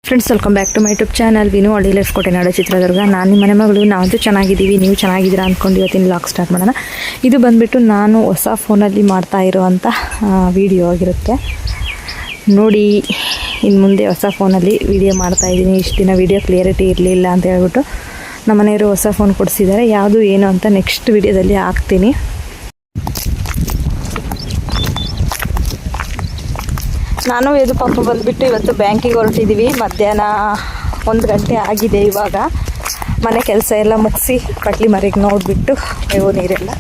Friends, welcome back to my YouTube channel Vinu Halli life ಕೋಟೆನಾಡು ಚಿತ್ರದುರ್ಗ. ನಾನು ನಿಮ್ಮ ಮನೆ ಮಗಳು. ನಾವಂತೂ ಚೆನ್ನಾಗಿದ್ದೀವಿ, ನೀವು ಚೆನ್ನಾಗಿದ್ದೀರಾ ಅಂದ್ಕೊಂಡು ಇವತ್ತಿನ ವ್ಲಾಗ್ ಸ್ಟಾರ್ಟ್ ಮಾಡೋಣ. ಇದು ಬಂದುಬಿಟ್ಟು ನಾನು ಹೊಸ ಫೋನಲ್ಲಿ ಮಾಡ್ತಾ ಇರೋವಂಥ ವಿಡಿಯೋ ಆಗಿರುತ್ತೆ ನೋಡಿ. ಇನ್ನು ಮುಂದೆ ಹೊಸ ಫೋನಲ್ಲಿ ವಿಡಿಯೋ ಮಾಡ್ತಾಯಿದ್ದೀನಿ. ಇಷ್ಟು ದಿನ ವಿಡಿಯೋ ಕ್ಲಿಯರಿಟಿ ಇರಲಿಲ್ಲ ಅಂತ ಹೇಳ್ಬಿಟ್ಟು ನಮ್ಮ ಮನೆಯವರು ಹೊಸ ಫೋನ್ ಕೊಡಿಸಿದ್ದಾರೆ. ಯಾವುದು ಏನು ಅಂತ ನೆಕ್ಸ್ಟ್ ವಿಡಿಯೋದಲ್ಲಿ ಹಾಕ್ತೀನಿ. ನಾನು ಇದು ಪಾಪ ಬಂದುಬಿಟ್ಟು ಇವತ್ತು ಬ್ಯಾಂಕಿಗೆ ಹೊರಟಿದ್ದೀವಿ. ಮಧ್ಯಾಹ್ನ 1 ಗಂಟೆ ಆಗಿದೆ. ಇವಾಗ ಮನೆ ಕೆಲಸ ಎಲ್ಲ ಮುಗಿಸಿ ಕಟ್ಲಿ ಮರಿಗೆ ನೋಡಿಬಿಟ್ಟು ಮೇವು ನೀರೆಲ್ಲ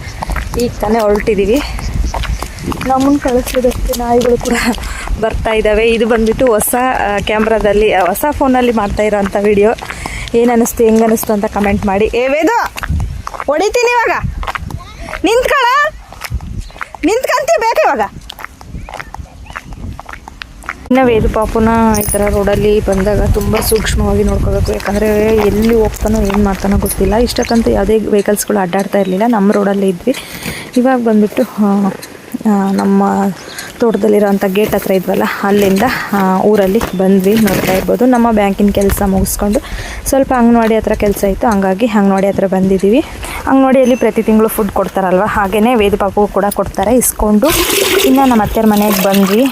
ಈಗ ತಾನೇ ಹೊರಟಿದ್ದೀವಿ. ನಮ್ಮನ್ನು ಕಳಿಸೋದಕ್ಕೆ ನಾಯಿಗಳು ಕೂಡ ಬರ್ತಾ ಇದ್ದಾವೆ. ಇದು ಬಂದುಬಿಟ್ಟು ಹೊಸ ಕ್ಯಾಮ್ರಾದಲ್ಲಿ ಹೊಸ ಫೋನಲ್ಲಿ ಮಾಡ್ತಾಯಿರೋ ಅಂಥ ವಿಡಿಯೋ. ಏನು ಅನ್ನಿಸ್ತು, ಹೆಂಗೆ ಅನ್ನಿಸ್ತು ಅಂತ ಕಮೆಂಟ್ ಮಾಡಿ. ವೇದು ಹೊಡಿತೀನಿ ಇವಾಗ, ನಿಂತ್ಕಂತೀವಿ ಬೇಕು ಇವಾಗ. ಇನ್ನು ವೇದು ಪಾಪುನ ಈ ಥರ ರೋಡಲ್ಲಿ ಬಂದಾಗ ತುಂಬ ಸೂಕ್ಷ್ಮವಾಗಿ ನೋಡ್ಕೋಬೇಕು. ಯಾಕಂದರೆ ಎಲ್ಲಿ ಹೋಗ್ತಾನೋ ಏನು ಮಾಡ್ತಾನೋ ಗೊತ್ತಿಲ್ಲ. ಇಷ್ಟಕ್ಕಂತೂ ಯಾವುದೇ ವೆಹಿಕಲ್ಸ್ಗಳು ಅಡ್ಡಾಡ್ತಾ ಇರಲಿಲ್ಲ. ನಮ್ಮ ರೋಡಲ್ಲೇ ಇದ್ವಿ. ಇವಾಗ ಬಂದುಬಿಟ್ಟು ನಮ್ಮ ತೋಟದಲ್ಲಿರೋಂಥ ಗೇಟ್ ಹತ್ರ ಇದ್ವಲ್ಲ, ಅಲ್ಲಿಂದ ಊರಲ್ಲಿ ಬಂದ್ವಿ. ನೋಡ್ತಾ ಇರ್ಬೋದು. ನಮ್ಮ ಬ್ಯಾಂಕಿನ ಕೆಲಸ ಮುಗಿಸ್ಕೊಂಡು ಸ್ವಲ್ಪ ಅಂಗನವಾಡಿ ಹತ್ರ ಕೆಲಸ ಇತ್ತು, ಹಂಗಾಗಿ ಅಂಗನವಾಡಿ ಹತ್ರ ಬಂದಿದ್ದೀವಿ. ಅಂಗನವಾಡಿಯಲ್ಲಿ ಪ್ರತಿ ತಿಂಗಳು ಫುಡ್ ಕೊಡ್ತಾರಲ್ವ, ಹಾಗೆಯೇ ವೇದು ಪಾಪು ಕೂಡ ಕೊಡ್ತಾರೆ. ಇಸ್ಕೊಂಡು ಇನ್ನು ನಮ್ಮ ಅತ್ತೆಯರ ಮನೆಗೆ ಬಂದ್ವಿ.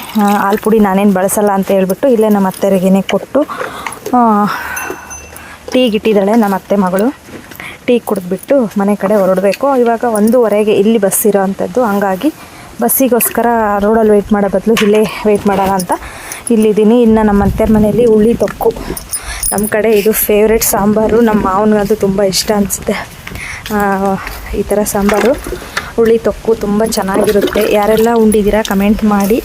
ಹಾಲು ಪುಡಿ ನಾನೇನು ಬಳಸಲ್ಲ ಅಂತ ಹೇಳ್ಬಿಟ್ಟು ಇಲ್ಲೇ ನಮ್ಮ ಅತ್ತೆಯರಿಗೇನೆ ಕೊಟ್ಟು ಟೀಗೆ ಇಟ್ಟಿದ್ದಾಳೆ ನಮ್ಮ ಅತ್ತೆ ಮಗಳು. ಟೀ ಕುಡಿದ್ಬಿಟ್ಟು ಮನೆ ಕಡೆ ಹೊರಡಬೇಕು. ಇವಾಗ 1:15 ಇಲ್ಲಿ ಬಸ್ ಇರೋ ಅಂಥದ್ದು, ಹಂಗಾಗಿ ಬಸ್ಸಿಗೋಸ್ಕರ ರೋಡಲ್ಲಿ ವೆಯ್ಟ್ ಮಾಡೋ ಬದಲು ಇಲ್ಲೇ ವೆಯ್ಟ್ ಮಾಡೋಣ ಅಂತ ಇಲ್ಲಿದ್ದೀನಿ. ಇನ್ನು ನಮ್ಮ ಅತ್ತೆಯರ ಮನೆಯಲ್ಲಿ ಹುಳಿ ತೊಕ್ಕು, ನಮ್ಮ ಕಡೆ ಇದು ಫೇವ್ರೆಟ್ ಸಾಂಬಾರು. ನಮ್ಮ ಮಾವನಿಗಂತೂ ತುಂಬ ಇಷ್ಟ ಅನಿಸುತ್ತೆ ಈ ಥರ ಸಾಂಬಾರು. ಹುಳಿ ತೊಕ್ಕು ತುಂಬ ಚೆನ್ನಾಗಿರುತ್ತೆ. ಯಾರೆಲ್ಲ ಉಂಡಿದ್ದೀರಾ ಕಮೆಂಟ್ ಮಾಡಿ.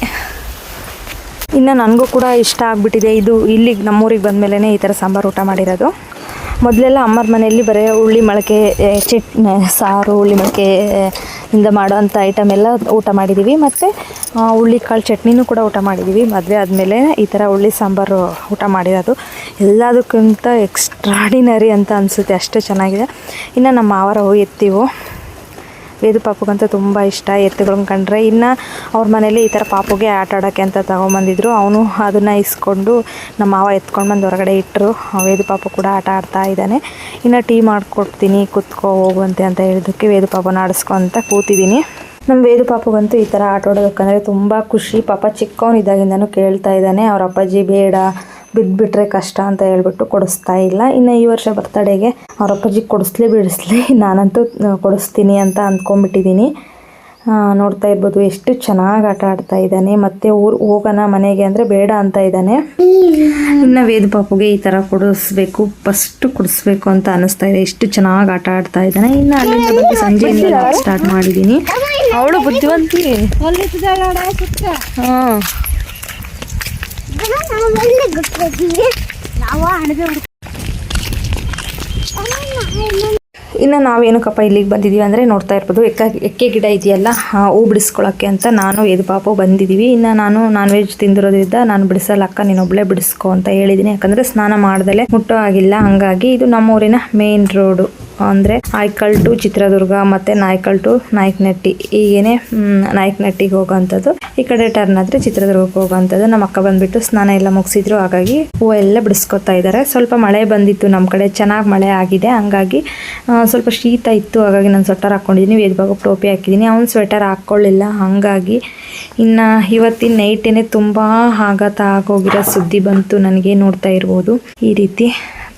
ಇನ್ನು ನನಗೂ ಕೂಡ ಇಷ್ಟ ಆಗಿಬಿಟ್ಟಿದೆ. ಇದು ಇಲ್ಲಿಗೆ ನಮ್ಮೂರಿಗೆ ಬಂದಮೇಲೆ ಈ ಥರ ಸಾಂಬಾರು ಊಟ ಮಾಡಿರೋದು. ಮೊದಲೆಲ್ಲ ಅಮ್ಮರ ಮನೆಯಲ್ಲಿ ಬರೀ ಹುಳ್ಳಿ ಮೊಳಕೆ ಸಾರು, ಹುಳ್ಳಿ ಮೊಳಕೆ ಇಂದ ಮಾಡೋವಂಥ ಐಟಮ್ ಎಲ್ಲ ಊಟ ಮಾಡಿದ್ದೀವಿ. ಮತ್ತು ಹುಳ್ಳಿಕಾಳು ಚಟ್ನಿನೂ ಕೂಡ ಊಟ ಮಾಡಿದ್ದೀವಿ. ಮದುವೆ ಆದಮೇಲೆ ಈ ಥರ ಹುಳ್ಳಿ ಸಾಂಬಾರು ಊಟ ಮಾಡಿರೋದು ಎಲ್ಲದಕ್ಕಿಂತ ಎಕ್ಸ್ಟ್ರಾಡಿನರಿ ಅಂತ ಅನಿಸುತ್ತೆ, ಅಷ್ಟು ಚೆನ್ನಾಗಿದೆ. ಇನ್ನು ನಮ್ಮ ಮಾವರ ಎತ್ತಿವು ವೇದು ಪಾಪುಗಂತೂ ತುಂಬ ಇಷ್ಟ ಎತ್ತುಗಳನ್ನ ಕಂಡ್ರೆ. ಇನ್ನು ಅವ್ರ ಮನೇಲಿ ಈ ಥರ ಪಾಪುಗೆ ಆಟ ಆಡೋಕ್ಕೆ ಅಂತ ತೊಗೊಂಬಂದಿದ್ರು. ಅವನು ಅದನ್ನು ಇಸ್ಕೊಂಡು ನಮ್ಮ ಮಾವ ಎತ್ಕೊಂಡು ಬಂದು ಹೊರಗಡೆ ಇಟ್ಟರು. ವೇದು ಪಾಪು ಕೂಡ ಆಟ ಆಡ್ತಾ ಇದ್ದಾನೆ. ಇನ್ನು ಟೀ ಮಾಡಿಕೊಡ್ತೀನಿ, ಕುತ್ಕೋ ಹೋಗುವಂತೆ ಅಂತ ಹೇಳಿದ್ದಕ್ಕೆ ವೇದು ಪಾಪುನ ಆಡಿಸ್ಕೊ ಅಂತ ಕೂತಿದ್ದೀನಿ. ನಮ್ಮ ವೇದು ಪಾಪುಗಂತೂ ಈ ಥರ ಆಟ ಆಡೋದಕ್ಕಂದರೆ ತುಂಬ ಖುಷಿ. ಪಾಪ ಚಿಕ್ಕವನಿದ್ದಾಗಿಂದನೂ ಕೇಳ್ತಾ ಇದ್ದಾನೆ. ಅವ್ರ ಅಪ್ಪಾಜಿ ಬೇಡ, ಬಿದ್ದುಬಿಟ್ರೆ ಕಷ್ಟ ಅಂತ ಹೇಳ್ಬಿಟ್ಟು ಕೊಡಿಸ್ತಾ ಇಲ್ಲ. ಇನ್ನು ಈ ವರ್ಷ ಬರ್ತಡೇಗೆ ಅವ್ರ ಅಪ್ಪಾಜಿಗೆ ಬಿಡಿಸ್ಲಿ ನಾನಂತೂ ಕೊಡಿಸ್ತೀನಿ ಅಂತ ಅಂದ್ಕೊಂಡ್ಬಿಟ್ಟಿದ್ದೀನಿ. ನೋಡ್ತಾ ಇರ್ಬೋದು ಎಷ್ಟು ಚೆನ್ನಾಗಿ ಆಟ ಆಡ್ತಾ ಇದ್ದಾನೆ. ಮತ್ತು ಹೋಗೋಣ ಮನೆಗೆ ಅಂದರೆ ಬೇಡ ಅಂತ ಇದ್ದಾನೆ. ಇನ್ನು ವೇದು ಪಾಪುಗೆ ಈ ಥರ ಕೊಡಿಸ್ಬೇಕು ಅಂತ ಅನ್ನಿಸ್ತಾ ಇದೆ. ಎಷ್ಟು ಚೆನ್ನಾಗಿ ಆಟ ಆಡ್ತಾ ಇದ್ದಾನೆ. ಇನ್ನು ಅಲ್ಲಿಂದ ಬಂದು ಸಂಜೆಯಿಂದ ಸ್ಟಾರ್ಟ್ ಮಾಡಿದ್ದೀನಿ. ಅವಳು ಬುದ್ಧಿವಂತಿ. ಹಾಂ, ಇನ್ನು ನಾವೇನಕ್ಕಪ್ಪ ಇಲ್ಲಿಗೆ ಬಂದಿದ್ದೀವಿ ಅಂದರೆ ನೋಡ್ತಾ ಇರ್ಬೋದು, ಎಕ್ಕೆ ಗಿಡ ಇದೆಯಲ್ಲ, ಹೂ ಬಿಡಿಸ್ಕೊಳ್ಳೋಕ್ಕೆ ಅಂತ ನಾನು ವೇದು ಪಾಪು ಬಂದಿದ್ದೀವಿ. ಇನ್ನು ನಾನು ನಾನ್ ವೆಜ್ ತಿಂದಿರೋದ್ರಿಂದ ನಾನು ಬಿಡಿಸಲಕ್ಕ, ನೀನೊಬ್ಬಳೇ ಬಿಡಿಸ್ಕೊ ಅಂತ ಹೇಳಿದ್ದೀನಿ. ಯಾಕಂದರೆ ಸ್ನಾನ ಮಾಡ್ದಲೇ ಮುಟ್ಟೋ ಆಗಿಲ್ಲ. ಹಂಗಾಗಿ ಇದು ನಮ್ಮೂರಿನ ಮೇನ್ ರೋಡು, ಅಂದರೆ ಆಯ್ಕಲ್ ಟು ಚಿತ್ರದುರ್ಗ ಮತ್ತು ನಾಯ್ಕಲ್ ಟು ನಾಯಕನಹಟ್ಟಿ, ಹೀಗೇನೆ ನಾಯಕನಹಟ್ಟಿಗೆ ಹೋಗೋವಂಥದ್ದು. ಈ ಕಡೆ ಟರ್ನ್ ಆದರೆ ಚಿತ್ರದುರ್ಗಕ್ಕೆ ಹೋಗೋವಂಥದ್ದು. ನಮ್ಮ ಅಕ್ಕ ಬಂದುಬಿಟ್ಟು ಸ್ನಾನ ಎಲ್ಲ ಮುಗಿಸಿದ್ರು, ಹಾಗಾಗಿ ಹೂವು ಎಲ್ಲ ಬಿಡಿಸ್ಕೊತಾ ಇದ್ದಾರೆ. ಸ್ವಲ್ಪ ಮಳೆ ಬಂದಿತ್ತು ನಮ್ಮ ಕಡೆ, ಚೆನ್ನಾಗಿ ಮಳೆ ಆಗಿದೆ. ಹಂಗಾಗಿ ಸ್ವಲ್ಪ ಶೀತ ಇತ್ತು, ಹಾಗಾಗಿ ನಾನು ಸ್ವೆಟರ್ ಹಾಕ್ಕೊಂಡಿದ್ದೀನಿ. ವೇದ ಬಾಬು ಟೋಪಿ ಹಾಕಿದ್ದೀನಿ, ಅವನು ಸ್ವೆಟರ್ ಹಾಕ್ಕೊಳ್ಳಿಲ್ಲ. ಹಾಗಾಗಿ ಇನ್ನು ಇವತ್ತಿನ ನೈಟೇನೆ ತುಂಬ ಆಘಾತ ಆಗೋಗಿರೋ ಸುದ್ದಿ ಬಂತು ನನಗೆ. ನೋಡ್ತಾ ಇರ್ಬೋದು ಈ ರೀತಿ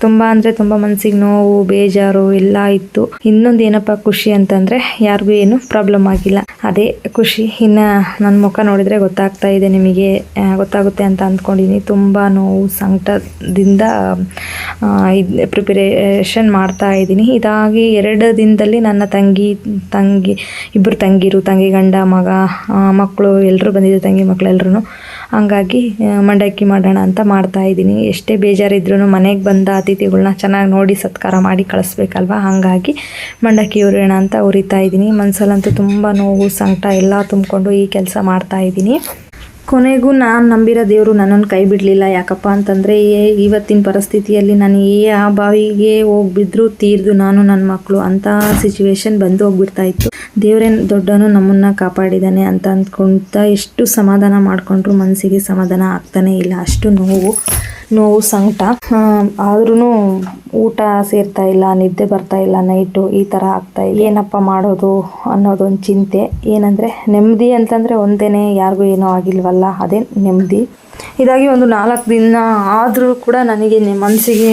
ತುಂಬ ಅಂದರೆ ತುಂಬ ಮನಸ್ಸಿಗೆ ನೋವು, ಬೇಜಾರು ಎಲ್ಲ ಇತ್ತು. ಇನ್ನೊಂದು ಏನಪ್ಪ ಖುಷಿ ಅಂತಂದರೆ ಯಾರಿಗೂ ಏನು ಪ್ರಾಬ್ಲಮ್ ಆಗಿಲ್ಲ, ಅದೇ ಖುಷಿ. ಇನ್ನು ನನ್ನ ಮುಖ ನೋಡಿದರೆ ಗೊತ್ತಾಗ್ತಾ ಇದೆ, ನಿಮಗೆ ಗೊತ್ತಾಗುತ್ತೆ ಅಂತ ಅಂದ್ಕೊಂಡಿದ್ದೀನಿ. ತುಂಬ ನೋವು, ಸಂಕಟದಿಂದ ಪ್ರಿಪರೇಷನ್ ಮಾಡ್ತಾ ಇದ್ದೀನಿ. ಇದಾಗಿ 2 ದಿನದಲ್ಲಿ ನನ್ನ ತಂಗಿ ಇಬ್ಬರು ತಂಗಿ ಗಂಡ ಮಗ ಮಕ್ಕಳು ಎಲ್ಲರೂ ಬಂದಿದ್ದು, ತಂಗಿ ಮಕ್ಕಳು ಎಲ್ಲರೂ. ಹಂಗಾಗಿ ಮಂಡಕ್ಕಿ ಮಾಡೋಣ ಅಂತ ಮಾಡ್ತಾ ಇದ್ದೀನಿ. ಎಷ್ಟೇ ಬೇಜಾರಿದ್ರೂ ಮನೆಗೆ ಬಂದ ಅತಿಥಿಗಳನ್ನ ಚೆನ್ನಾಗಿ ನೋಡಿ ಸತ್ಕಾರ ಮಾಡಿ ಕಳಿಸ್ಬೇಕಲ್ವ, ಹಾಗಾಗಿ ಮಂಡಕ್ಕಿ ಉರಿಯೋಣ ಅಂತ ಉರಿತಾ ಇದ್ದೀನಿ. ಮನಸ್ಸಲ್ಲಂತೂ ತುಂಬ ನೋವು, ಸಂಕಟ ಎಲ್ಲ ತುಂಬಿಕೊಂಡು ಈ ಕೆಲಸ ಮಾಡ್ತಾ ಇದ್ದೀನಿ. ಕೊನೆಗೂ ನಾನು ನಂಬಿರೋ ದೇವರು ನನ್ನನ್ನು ಕೈ ಬಿಡಲಿಲ್ಲ. ಯಾಕಪ್ಪ ಅಂತಂದರೆ ಇವತ್ತಿನ ಪರಿಸ್ಥಿತಿಯಲ್ಲಿ ನಾನು ಆ ಬಾವಿಗೆ ಹೋಗಿಬಿದ್ರು ತೀರ್ದು ನಾನು ನನ್ನ ಮಕ್ಕಳು ಅಂಥ ಸಿಚುವೇಶನ್ ಬಂದು ಹೋಗ್ಬಿಡ್ತಾ ಇತ್ತು. ದೇವರೇ ದೊಡ್ಡನು ನಮ್ಮನ್ನು ಕಾಪಾಡಿದ್ದಾನೆ ಅಂತ ಅಂದ್ಕೊಳ್ತಾ ಎಷ್ಟು ಸಮಾಧಾನ ಮಾಡಿಕೊಂಡ್ರು ಮನಸ್ಸಿಗೆ ಸಮಾಧಾನ ಆಗ್ತಾನೇ ಇಲ್ಲ. ಅಷ್ಟು ನೋವು ನೋವು ಸಂಕಟ. ಆದ್ರೂ ಊಟ ಸೇರ್ತಾ ಇಲ್ಲ, ನಿದ್ದೆ ಬರ್ತಾ ಇಲ್ಲ, ನೈಟು ಈ ಥರ ಆಗ್ತಾ ಇದೆ. ಏನಪ್ಪ ಮಾಡೋದು ಅನ್ನೋದೊಂದು ಚಿಂತೆ. ಏನಂದರೆ ನೆಮ್ಮದಿ ಅಂತಂದರೆ ಒಂದೇ, ಯಾರಿಗೂ ಏನೂ ಆಗಿಲ್ವಲ್ಲ, ಅದೇ ನೆಮ್ಮದಿ. ಇದಾಗಿ ಒಂದು 4 ದಿನ ಆದರೂ ಕೂಡ ನನಗೆ ಮನಸ್ಸಿಗೆ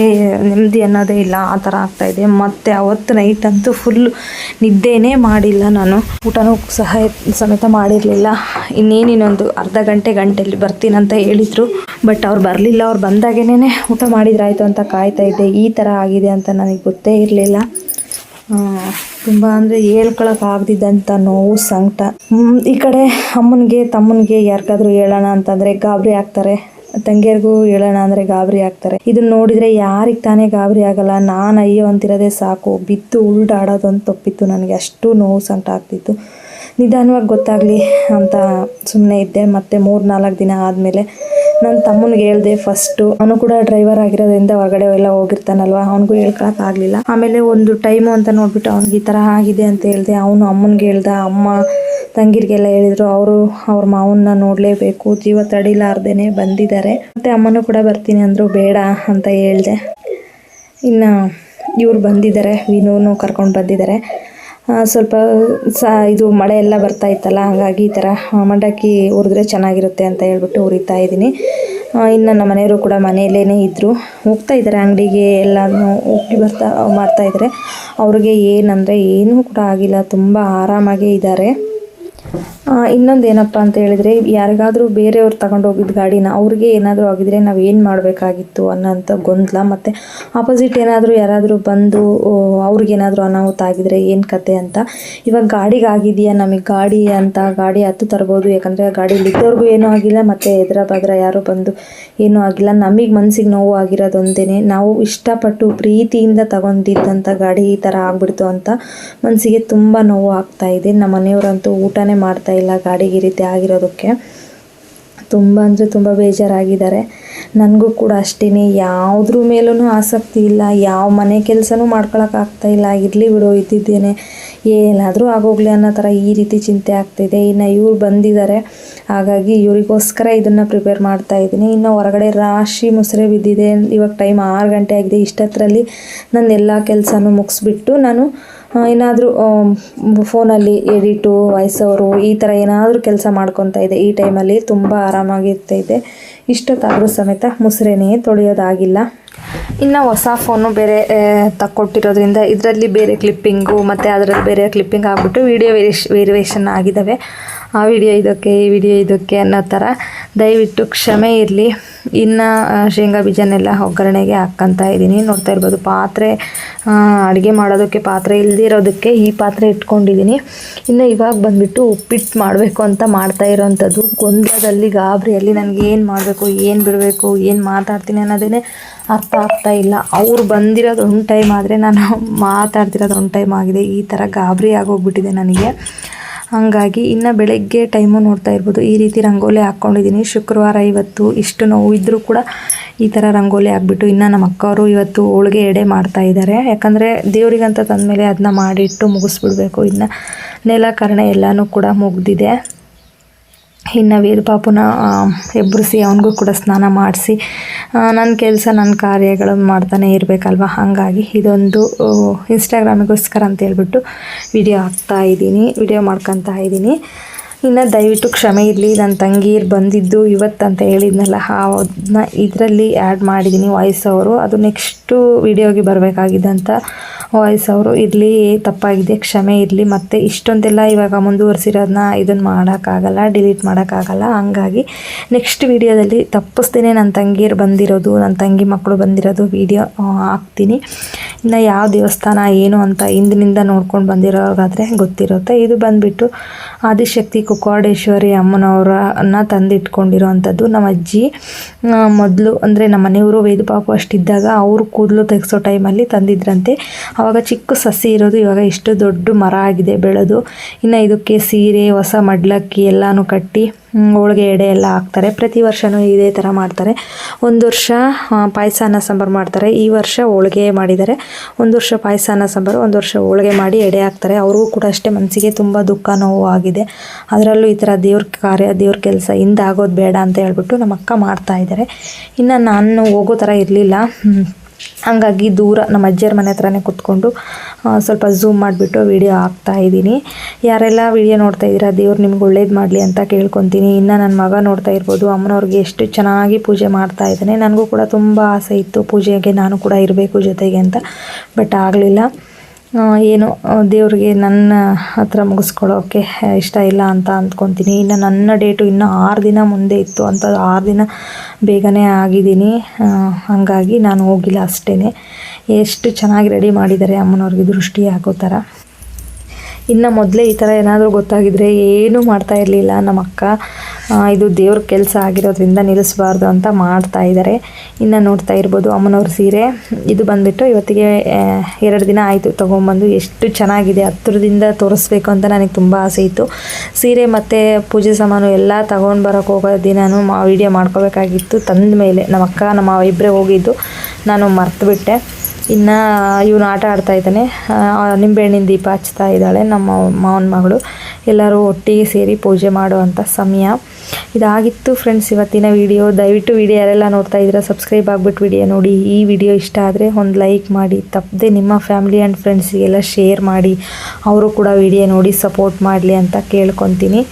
ನೆಮ್ಮದಿ ಅನ್ನೋದೇ ಇಲ್ಲ, ಆ ಥರ ಆಗ್ತಾಯಿದೆ. ಮತ್ತು ಅವತ್ತು ನೈಟ್ ಅಂತೂ ಫುಲ್ಲು ನಿದ್ದೆನೇ ಮಾಡಿಲ್ಲ ನಾನು, ಊಟನೂ ಸಮೇತ ಮಾಡಿರಲಿಲ್ಲ. ಇನ್ನೊಂದು ಅರ್ಧ ಗಂಟೆಯಲ್ಲಿ ಬರ್ತೀನಂತ ಹೇಳಿದರು, ಬಟ್ ಅವ್ರು ಬರಲಿಲ್ಲ. ಅವ್ರು ಬಂದಾಗೇನೆ ಊಟ ಮಾಡಿದ್ರಾಯ್ತು ಅಂತ ಕಾಯ್ತಾ ಇದ್ದೆ. ಈ ಥರ ಆಗಿದೆ ಅಂತ ನನಗೆ ಗೊತ್ತೇ ಇರಲಿಲ್ಲ. ತುಂಬ ಅಂದರೆ ಹೇಳ್ಕೊಳಕ್ಕಾಗ್ದಿದ್ದಂಥ ನೋವು ಸಂಕಟ. ಈ ಕಡೆ ಅಮ್ಮನಿಗೆ ತಮ್ಮನಿಗೆ ಯಾರಿಗಾದ್ರೂ ಹೇಳೋಣ ಅಂತಂದರೆ ಗಾಬರಿ ಆಗ್ತಾರೆ, ತಂಗಿಯರಿಗೂ ಹೇಳೋಣ ಅಂದರೆ ಗಾಬರಿ ಆಗ್ತಾರೆ. ಇದನ್ನು ನೋಡಿದರೆ ಯಾರಿಗೆ ತಾನೇ ಗಾಬರಿ ಆಗಲ್ಲ. ನಾನು ಅಯ್ಯೋ ಅಂತಿರೋದೇ ಸಾಕು, ಬಿದ್ದು ಉಲ್ಡಾಡೋದೊಂದು ತಪ್ಪಿತ್ತು ನನಗೆ, ಅಷ್ಟು ನೋವು ಸಂಕಟ ಆಗ್ತಿತ್ತು. ನಿಧಾನವಾಗಿ ಗೊತ್ತಾಗಲಿ ಅಂತ ಸುಮ್ಮನೆ ಇದ್ದೆ. ಮತ್ತು 3-4 ದಿನ ಆದಮೇಲೆ ನನ್ನ ತಮ್ಮನಿಗೆ ಹೇಳಿದೆ ಫಸ್ಟು. ಅವನು ಕೂಡ ಡ್ರೈವರ್ ಆಗಿರೋದ್ರಿಂದ ಹೊರಗಡೆ ಎಲ್ಲ ಹೋಗಿರ್ತಾನಲ್ವ, ಅವನಿಗೂ ಹೇಳ್ಕೊಳಕ್ಕಾಗಲಿಲ್ಲ. ಆಮೇಲೆ ಒಂದು ಟೈಮು ಅಂತ ನೋಡಿಬಿಟ್ಟು ಅವ್ನಿಗೆ ಈ ಥರ ಆಗಿದೆ ಅಂತ ಹೇಳಿದೆ. ಅವನು ಅಮ್ಮನಿಗೆ ಹೇಳ್ದ, ಅಮ್ಮ ತಂಗಿರಿಗೆಲ್ಲ ಹೇಳಿದರು. ಅವ್ರ ಮಾವನ್ನ ನೋಡಲೇಬೇಕು, ಜೀವ ತಡಿಲಾರ್ದೇ ಬಂದಿದ್ದಾರೆ. ಮತ್ತು ಅಮ್ಮನೂ ಕೂಡ ಬರ್ತೀನಿ ಅಂದರು, ಬೇಡ ಅಂತ ಹೇಳಿದೆ. ಇನ್ನು ಇವ್ರು ಬಂದಿದ್ದಾರೆ, ವಿನೂನು ಕರ್ಕೊಂಡು ಬಂದಿದ್ದಾರೆ. ಸ್ವಲ್ಪ ಇದು ಮಳೆ ಎಲ್ಲ ಬರ್ತಾ ಇತ್ತಲ್ಲ, ಹಾಗಾಗಿ ಈ ಥರ ಮಂಡಕ್ಕಿ ಹುರಿದ್ರೆ ಚೆನ್ನಾಗಿರುತ್ತೆ ಅಂತ ಹೇಳ್ಬಿಟ್ಟು ಹುರಿತಾ ಇದ್ದೀನಿ. ಇನ್ನು ನಮ್ಮ ಮನೆಯವರು ಕೂಡ ಮನೆಯಲ್ಲೇ ಇದ್ದರು, ಹೋಗ್ತಾ ಇದ್ದಾರೆ ಅಂಗಡಿಗೆ, ಎಲ್ಲನೂ ಹೋಗಿ ಮಾಡ್ತಾಯಿದ್ದಾರೆ. ಅವ್ರಿಗೆ ಏನಂದರೆ ಏನೂ ಕೂಡ ಆಗಿಲ್ಲ, ತುಂಬ ಆರಾಮಾಗೇ ಇದ್ದಾರೆ. ಇನ್ನೊಂದು ಏನಪ್ಪ ಅಂತ ಹೇಳಿದರೆ, ಯಾರಿಗಾದರೂ ಬೇರೆಯವ್ರು ತಗೊಂಡೋಗಿದ್ದ ಗಾಡಿನ ಅವ್ರಿಗೆ ಏನಾದರೂ ಆಗಿದ್ರೆ ನಾವು ಏನು ಮಾಡಬೇಕಾಗಿತ್ತು ಅನ್ನೋಂಥ ಗೊಂದಲ. ಮತ್ತು ಆಪೋಸಿಟ್ ಯಾರಾದರೂ ಬಂದು ಅವ್ರಿಗೇನಾದರೂ ಅನಾಹುತ ಆಗಿದ್ರೆ ಏನು ಕತೆ ಅಂತ. ಇವಾಗ ಗಾಡಿಗೆ ಆಗಿದೆಯಾ, ನಮಗೆ ಗಾಡಿ ಅಂತ ಗಾಡಿ ಹತ್ತು ತರ್ಬೋದು, ಯಾಕಂದರೆ ಗಾಡೀಲಿದ್ದವ್ರಿಗೂ ಏನೂ ಆಗಿಲ್ಲ, ಮತ್ತು ಎದುರ ಯಾರೂ ಬಂದು ಏನೂ ಆಗಿಲ್ಲ. ನಮಗೆ ಮನಸ್ಸಿಗೆ ನೋವು ಆಗಿರೋದೊಂದೇ, ನಾವು ಇಷ್ಟಪಟ್ಟು ಪ್ರೀತಿಯಿಂದ ತಗೊಂಡಿದ್ದಂಥ ಗಾಡಿ ಈ ಥರ ಆಗ್ಬಿಡ್ತು ಅಂತ ಮನಸ್ಸಿಗೆ ತುಂಬ ನೋವು ಆಗ್ತಾಯಿದೆ. ನಮ್ಮ ಮನೆಯವರಂತೂ ಊಟನೇ ಮಾಡ್ತಾ ಇಲ್ಲ ಗಾಡಿಗೆ ಈ ರೀತಿ ಆಗಿರೋದಕ್ಕೆ. ತುಂಬ ಅಂದರೆ ತುಂಬ ಬೇಜಾರಾಗಿದ್ದಾರೆ. ನನಗೂ ಕೂಡ ಅಷ್ಟೇ, ಯಾವುದ್ರ ಮೇಲೂ ಆಸಕ್ತಿ ಇಲ್ಲ, ಯಾವ ಮನೆ ಕೆಲಸನೂ ಮಾಡ್ಕೊಳಕ್ಕಾಗ್ತಾಯಿಲ್ಲ. ಇರಲಿ ಬಿಡು, ಇದ್ದಿದ್ದೇನೆ, ಏನಾದರೂ ಆಗೋಗ್ಲಿ ಅನ್ನೋ ಥರ ಈ ರೀತಿ ಚಿಂತೆ ಆಗ್ತಾಯಿದೆ. ಇನ್ನು ಇವ್ರು ಬಂದಿದ್ದಾರೆ, ಹಾಗಾಗಿ ಇವರಿಗೋಸ್ಕರ ಇದನ್ನು ಪ್ರಿಪೇರ್ ಮಾಡ್ತಾಯಿದ್ದೀನಿ. ಇನ್ನು ಹೊರಗಡೆ ರಾಶಿ ಮುಸುರೆ ಬಿದ್ದಿದೆ. ಇವಾಗ ಟೈಮ್ 6 ಗಂಟೆ ಆಗಿದೆ. ಇಷ್ಟೊತ್ತರಲ್ಲಿ ನನ್ನ ಎಲ್ಲ ಕೆಲಸನೂ ಮುಗಿಸ್ಬಿಟ್ಟು ನಾನು ಏನಾದರೂ ಫೋನಲ್ಲಿ ಎಡಿಟು, ವಾಯ್ಸ್ ಓವರು ಈ ಥರ ಏನಾದರೂ ಕೆಲಸ ಮಾಡ್ಕೊತಾ ಇದ್ದೆ. ಈ ಟೈಮಲ್ಲಿ ತುಂಬ ಆರಾಮಾಗಿರ್ತಾಯಿದ್ದೆ. ಇಷ್ಟೊತ್ತಾದರೂ ಸಮೇತ ಮುಸುರೆನೇ ತೊಳೆಯೋದಾಗಿಲ್ಲ. ಇನ್ನು ಹೊಸ ಫೋನು ಬೇರೆ ತಕ್ಕೊಟ್ಟಿರೋದ್ರಿಂದ ಇದರಲ್ಲಿ ಬೇರೆ ಕ್ಲಿಪ್ಪಿಂಗು ಮತ್ತು ಅದರಲ್ಲಿ ಬೇರೆ ಕ್ಲಿಪ್ಪಿಂಗ್ ಆಗಿಬಿಟ್ಟು ವಿಡಿಯೋ ವೇರಿಯೇಷನ್ ಆಗಿದ್ದಾವೆ. ಆ ವಿಡಿಯೋ ಇದಕ್ಕೆ, ಈ ವಿಡಿಯೋ ಇದಕ್ಕೆ ಅನ್ನೋ ಥರ ದಯವಿಟ್ಟು ಕ್ಷಮೆ ಇರಲಿ. ಇನ್ನು ಶೇಂಗಾ ಬೀಜನೆಲ್ಲ ಒಗ್ಗರಣೆಗೆ ಹಾಕ್ಕೊತಾ ಇದ್ದೀನಿ. ನೋಡ್ತಾ ಇರ್ಬೋದು, ಪಾತ್ರೆ ಅಡುಗೆ ಮಾಡೋದಕ್ಕೆ ಪಾತ್ರೆ ಇಲ್ದಿರೋದಕ್ಕೆ ಈ ಪಾತ್ರೆ ಇಟ್ಕೊಂಡಿದ್ದೀನಿ. ಇನ್ನು ಇವಾಗ ಬಂದುಬಿಟ್ಟು ಉಪ್ಪಿಟ್ಟು ಮಾಡಬೇಕು ಅಂತ ಮಾಡ್ತಾ ಇರೋವಂಥದ್ದು. ಗೊಂದಲದಲ್ಲಿ, ಗಾಬರಿಯಲ್ಲಿ ನನಗೆ ಏನು ಮಾಡಬೇಕು, ಏನು ಬಿಡಬೇಕು, ಏನು ಮಾತಾಡ್ತೀನಿ ಅನ್ನೋದೇ ಅರ್ಥ ಆಗ್ತಾ ಇಲ್ಲ. ಅವ್ರು ಬಂದಿರೋದು ಒಂದು ಟೈಮ್ ಆದರೆ ನಾನು ಮಾತಾಡ್ತಿರೋದು ಒಂದು ಟೈಮ್ ಆಗಿದೆ. ಈ ಥರ ಗಾಬರಿ ಆಗೋಗ್ಬಿಟ್ಟಿದೆ ನನಗೆ. ಹಾಗಾಗಿ ಇನ್ನು ಬೆಳಗ್ಗೆ ಟೈಮು ನೋಡ್ತಾ ಇರ್ಬೋದು, ಈ ರೀತಿ ರಂಗೋಲಿ ಹಾಕ್ಕೊಂಡಿದ್ದೀನಿ. ಶುಕ್ರವಾರ ಇವತ್ತು ಇಷ್ಟು ನೋವು ಇದ್ದರೂ ಕೂಡ ಈ ಥರ ರಂಗೋಲಿ ಹಾಕ್ಬಿಟ್ಟು, ಇನ್ನು ನಮ್ಮ ಅಕ್ಕವರು ಇವತ್ತು ಹೋಳಿಗೆ ಎಡೆ ಮಾಡ್ತಾ ಇದ್ದಾರೆ. ಯಾಕಂದರೆ ದೇವರಿಗಂತ ತಂದಮೇಲೆ ಅದನ್ನ ಮಾಡಿಟ್ಟು ಮುಗಿಸ್ಬಿಡ್ಬೇಕು. ಇನ್ನು ನೆಲಕರಣೆ ಎಲ್ಲನೂ ಕೂಡ ಮುಗ್ದಿದೆ. ಇನ್ನು ವೀರ ಪಾಪುನ ಎಬ್ಬರಿಸಿ ಅವನಿಗೂ ಕೂಡ ಸ್ನಾನ ಮಾಡಿಸಿ ನನ್ನ ಕೆಲಸ, ನನ್ನ ಕಾರ್ಯಗಳನ್ನು ಮಾಡ್ತಾನೆ ಇರಬೇಕಲ್ವ. ಹಾಗಾಗಿ ಇದೊಂದು ಇನ್ಸ್ಟಾಗ್ರಾಮಿಗೋಸ್ಕರ ಅಂತ ಹೇಳ್ಬಿಟ್ಟು ವಿಡಿಯೋ ಮಾಡ್ಕೊತಾ ಇದ್ದೀನಿ. ಇನ್ನು ದಯವಿಟ್ಟು ಕ್ಷಮೆ ಇರಲಿ. ನನ್ನ ತಂಗೀರು ಬಂದಿದ್ದು ಇವತ್ತು ಅಂತ ಹೇಳಿದ್ನಲ್ಲ, ಅದನ್ನ ಇದರಲ್ಲಿ ಆ್ಯಡ್ ಮಾಡಿದ್ದೀನಿ ವಾಯ್ಸ್ ಓವರು. ಅದು ನೆಕ್ಸ್ಟು ವಿಡಿಯೋಗೆ ಬರಬೇಕಾಗಿದ್ದಂಥ ವಾಯ್ಸ್ ಓವರು. ಇರಲಿ, ತಪ್ಪಾಗಿದೆ, ಕ್ಷಮೆ ಇರಲಿ. ಮತ್ತು ಇಷ್ಟೊಂದೆಲ್ಲ ಇವಾಗ ಮುಂದುವರಿಸಿರೋದನ್ನ ಇದನ್ನು ಮಾಡೋಕ್ಕಾಗಲ್ಲ, ಡಿಲೀಟ್ ಮಾಡೋಕ್ಕಾಗಲ್ಲ. ಹಂಗಾಗಿ ನೆಕ್ಸ್ಟ್ ವಿಡಿಯೋದಲ್ಲಿ ತಪ್ಪಿಸ್ದೇನೆ ನನ್ನ ತಂಗೀರು ಬಂದಿರೋದು, ನನ್ನ ತಂಗಿ ಮಕ್ಕಳು ಬಂದಿರೋದು ವಿಡಿಯೋ ಹಾಕ್ತೀನಿ. ಇನ್ನು ಯಾವ ದೇವಸ್ಥಾನ ಏನು ಅಂತ ಹಿಂದಿನಿಂದ ನೋಡ್ಕೊಂಡು ಬಂದಿರೋರ್ಗಾದರೆ ಗೊತ್ತಿರುತ್ತೆ. ಇದು ಬಂದುಬಿಟ್ಟು ಆದಿಶಕ್ತಿ ಕುಕ್ವಾಡೇಶ್ವರಿ ಅಮ್ಮನವರನ್ನ ತಂದಿಟ್ಕೊಂಡಿರೋ ಅಂಥದ್ದು. ನಮ್ಮ ಅಜ್ಜಿ ಮೊದಲು ಅಂದರೆ ನಮ್ಮ ಮನೆಯವರು ವೇದಪಾಪು ಅಷ್ಟಿದ್ದಾಗ ಅವರು ಕೂದಲು ತೆಗೆಸೋ ಟೈಮಲ್ಲಿ ತಂದಿದ್ರಂತೆ. ಆವಾಗ ಚಿಕ್ಕ ಸಸಿ ಇರೋದು ಇವಾಗ ಇಷ್ಟು ದೊಡ್ಡ ಮರ ಆಗಿದೆ ಬೆಳೆದು. ಇನ್ನು ಇದಕ್ಕೆ ಸೀರೆ, ಹೊಸ ಮಡ್ಲಕ್ಕಿ ಎಲ್ಲನೂ ಕಟ್ಟಿ ಹೋಳಿಗೆ ಎಡೆ ಎಲ್ಲ ಹಾಕ್ತಾರೆ. ಪ್ರತಿ ವರ್ಷವೂ ಇದೇ ಥರ ಮಾಡ್ತಾರೆ. ಒಂದು ವರ್ಷ ಪಾಯಸ ಅನ್ನ ಸಾಂಬಾರು ಮಾಡ್ತಾರೆ. ಈ ವರ್ಷ ಹೋಳಿಗೆ ಮಾಡಿದ್ದಾರೆ. ಒಂದು ವರ್ಷ ಪಾಯಸ ಅನ್ನ ಸಾಂಬಾರು, ಒಂದು ವರ್ಷ ಹೋಳಿಗೆ ಮಾಡಿ ಎಡೆ ಹಾಕ್ತಾರೆ. ಅವ್ರಿಗೂ ಕೂಡ ಅಷ್ಟೇ ಮನಸ್ಸಿಗೆ ತುಂಬ ದುಃಖ ನೋವು ಆಗಿದೆ. ಅದರಲ್ಲೂ ಈ ಥರ ದೇವ್ರ ಕಾರ್ಯ ದೇವ್ರ ಕೆಲಸ ಹಿಂದಾಗೋದು ಬೇಡ ಅಂತ ಹೇಳ್ಬಿಟ್ಟು ನಮ್ಮ ಅಕ್ಕ ಮಾಡ್ತಾಯಿದ್ದಾರೆ. ಇನ್ನು ನಾನು ಹೋಗೋ ಥರ ಇರಲಿಲ್ಲ. ಹಂಗಾಗಿ ದೂರ ನಮ್ಮ ಅಜ್ಜಿಯರ ಮನೆ ಹತ್ರನೇ ಕೂತ್ಕೊಂಡು ಸ್ವಲ್ಪ ಝೂಮ್ ಮಾಡಿಬಿಟ್ಟು ವಿಡಿಯೋ ಹಾಕ್ತಾಯಿದ್ದೀನಿ. ಯಾರೆಲ್ಲ ವಿಡಿಯೋ ನೋಡ್ತಾ ಇದ್ದೀರಾ, ದೇವ್ರು ನಿಮ್ಗೆ ಒಳ್ಳೇದು ಮಾಡಲಿ ಅಂತ ಕೇಳ್ಕೊತೀನಿ. ಇನ್ನು ನನ್ನ ಮಗ ನೋಡ್ತಾ ಇರ್ಬೋದು, ಅಮ್ಮನವ್ರಿಗೆ ಎಷ್ಟು ಚೆನ್ನಾಗಿ ಪೂಜೆ ಮಾಡ್ತಾ ಇದ್ದಾನೆ. ನನಗೂ ಕೂಡ ತುಂಬ ಆಸೆ ಇತ್ತು ಪೂಜೆಗೆ ನಾನು ಕೂಡ ಇರಬೇಕು ಜೊತೆಗೆ ಅಂತ, ಬಟ್ ಆಗಲಿಲ್ಲ. ಏನು ದೇವ್ರಿಗೆ ನನ್ನ ಹತ್ರ ಮುಗಿಸ್ಕೊಳ್ಳೋಕ್ಕೆ ಇಷ್ಟ ಇಲ್ಲ ಅಂತ ಅಂದ್ಕೊತೀನಿ. ಇನ್ನು ನನ್ನ ಡೇಟು ಇನ್ನೂ 6 ದಿನ ಮುಂದೆ ಇತ್ತು ಅಂತ 6 ದಿನ ಬೇಗನೆ ಆಗಿದ್ದೀನಿ. ಹಾಗಾಗಿ ನಾನು ಹೋಗಿಲ್ಲ ಅಷ್ಟೇ. ಎಷ್ಟು ಚೆನ್ನಾಗಿ ರೆಡಿ ಮಾಡಿದ್ದಾರೆ ಅಮ್ಮನವ್ರಿಗೆ ದೃಷ್ಟಿ ಆಗೋ ಥರ. ಇನ್ನು ಮೊದಲೇ ಈ ಥರ ಏನಾದರೂ ಗೊತ್ತಾಗಿದ್ದರೆ ಏನೂ ಮಾಡ್ತಾ ಇರಲಿಲ್ಲ ನಮ್ಮ ಅಕ್ಕ. ಇದು ದೇವ್ರ ಕೆಲಸ ಆಗಿರೋದ್ರಿಂದ ನಿಲ್ಲಿಸಬಾರ್ದು ಅಂತ ಮಾಡ್ತಾ ಇದ್ದಾರೆ. ಇನ್ನು ನೋಡ್ತಾ ಇರ್ಬೋದು ಅಮ್ಮನವ್ರ ಸೀರೆ. ಇದು ಬಂದುಬಿಟ್ಟು ಇವತ್ತಿಗೆ 2 ದಿನ ಆಯಿತು ತೊಗೊಂಬಂದು. ಎಷ್ಟು ಚೆನ್ನಾಗಿದೆ, ಹತ್ತಿರದಿಂದ ತೋರಿಸ್ಬೇಕು ಅಂತ ನನಗೆ ತುಂಬ ಆಸೆ ಇತ್ತು. ಸೀರೆ ಮತ್ತು ಪೂಜೆ ಸಾಮಾನು ಎಲ್ಲ ತೊಗೊಂಡು ಬರೋಕ್ಕೆ ಹೋಗೋ ದಿನವೂ ವೀಡಿಯೋ ಮಾಡ್ಕೋಬೇಕಾಗಿತ್ತು. ತಂದ ಮೇಲೆ ನಮ್ಮ ಅಕ್ಕ ನಮ್ಮ ಇಬ್ಬರೇ ಹೋಗಿದ್ದು, ನಾನು ಮರ್ತುಬಿಟ್ಟೆ. ಇನ್ನು ಇವನು ಆಟ ಆಡ್ತಾ ಇದ್ದಾನೆ, ನಿಂಬೆಹಣ್ಣಿನ ದೀಪ ಹಚ್ತಾ ಇದ್ದಾಳೆ ನಮ್ಮ ಮಾವನ ಮಗಳು. ಎಲ್ಲರೂ ಒಟ್ಟಿಗೆ ಸೇರಿ ಪೂಜೆ ಮಾಡುವಂಥ ಸಮಯ ಇದಾಗಿತ್ತು ಫ್ರೆಂಡ್ಸ್ ಇವತ್ತಿನ ವಿಡಿಯೋ. ದಯವಿಟ್ಟು ವಿಡಿಯೋ ಯಾರೆಲ್ಲ ನೋಡ್ತಾ ಇದ್ದೀರಾ ಸಬ್ಸ್ಕ್ರೈಬ್ ಆಗಿಬಿಟ್ಟು ವಿಡಿಯೋ ನೋಡಿ. ಈ ವಿಡಿಯೋ ಇಷ್ಟ ಆದರೆ ಒಂದು ಲೈಕ್ ಮಾಡಿ, ತಪ್ಪದೆ ನಿಮ್ಮ ಫ್ಯಾಮಿಲಿ ಆ್ಯಂಡ್ ಫ್ರೆಂಡ್ಸಿಗೆಲ್ಲ ಶೇರ್ ಮಾಡಿ, ಅವರು ಕೂಡ ವಿಡಿಯೋ ನೋಡಿ ಸಪೋರ್ಟ್ ಮಾಡಲಿ ಅಂತ ಕೇಳ್ಕೊತೀನಿ.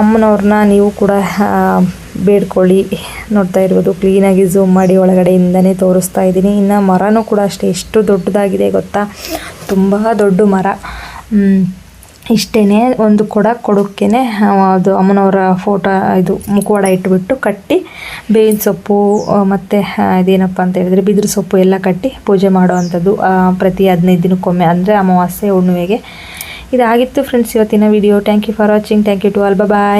ಅಮ್ಮನವ್ರನ್ನ ನೀವು ಕೂಡ ಬೇಡ್ಕೊಳ್ಳಿ. ನೋಡ್ತಾ ಇರ್ಬೋದು ಕ್ಲೀನಾಗಿ ಝೂಮ್ ಮಾಡಿ ಒಳಗಡೆಯಿಂದನೇ ತೋರಿಸ್ತಾ ಇದ್ದೀನಿ. ಇನ್ನು ಮರನೂ ಕೂಡ ಅಷ್ಟೇ ಎಷ್ಟು ದೊಡ್ಡದಾಗಿದೆ ಗೊತ್ತಾ, ತುಂಬ ದೊಡ್ಡ ಮರ. ಇಷ್ಟೇ ಒಂದು ಕೊಡೋಕ್ಕೆ ಅದು ಅಮ್ಮನವರ ಫೋಟೋ ಇದು ಮುಖವಾಡ ಇಟ್ಬಿಟ್ಟು ಕಟ್ಟಿ ಬೇವಿನ ಸೊಪ್ಪು ಮತ್ತು ಇದೇನಪ್ಪ ಅಂತ ಹೇಳಿದರೆ ಬಿದಿರು ಸೊಪ್ಪು ಎಲ್ಲ ಕಟ್ಟಿ ಪೂಜೆ ಮಾಡೋವಂಥದ್ದು ಪ್ರತಿ 15 ದಿನಕ್ಕೊಮ್ಮೆ, ಅಂದರೆ ಅಮಾವಾಸ್ಯೆ ಹುಣ್ಣಿಮೆಗೆ. ಇದಾಗಿತ್ತು ಫ್ರೆಂಡ್ಸ್ ಇವತ್ತಿನ video. Thank you for watching. Thank you to all. Bye.